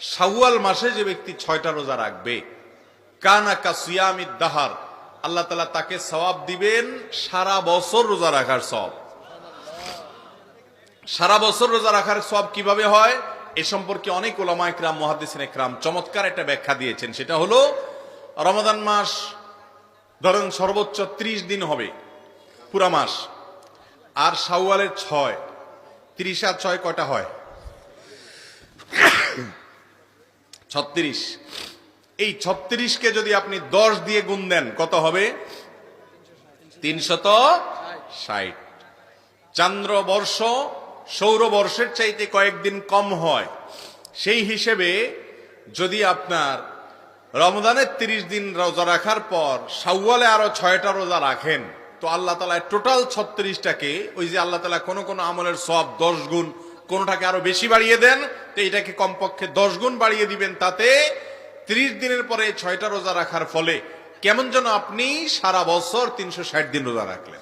শাওয়াল মাসে যে ব্যক্তি 6টা রোজা রাখবে, কানা কাসিয়ামিদ দাহার, আল্লাহ তাআলা তাকে সওয়াব দিবেন সারা বছর রোজা রাখার সওয়াব। সারা বছর রোজা রাখার সওয়াব কিভাবে হয় এ সম্পর্কে অনেক উলামা ইকরাম, মুহাদ্দিসিন ইকরাম চমৎকার একটা ব্যাখ্যা দিয়েছেন। সেটা হলো, রমাদান মাস ধরেন সর্বোচ্চ 30 দিন হবে পুরা মাস, আর শাওয়ালের 6, 30 আর 6 কয়টা হয়? 36। এই 36কে যদি আপনি 10 দিয়ে গুণ দেন কত হবে? 360। চান্দ্রবর্ষ সৌরবর্ষের চাইতে কয়েকদিন কম হয়। সেই হিসেবে যদি আপনার রমজানের 30 দিন রোজা রাখার পর শাওয়ালে আরো 6টা রোজা রাখেন, তো আল্লাহ তাআলা টোটাল 36টাকে, ওই যে আল্লাহ তাআলা কোন কোন আমলের সওয়াব 10 গুণ, কোনটাকে আরো বেশি বাড়িয়ে দেন, তো এটাকে কমপক্ষে 10 গুণ বাড়িয়ে দিবেন। তাতে 30 দিনের পরে 6টা রোজা রাখার ফলে কেমন যেন আপনি সারা বছর 360 দিন রোজা রাখলেন।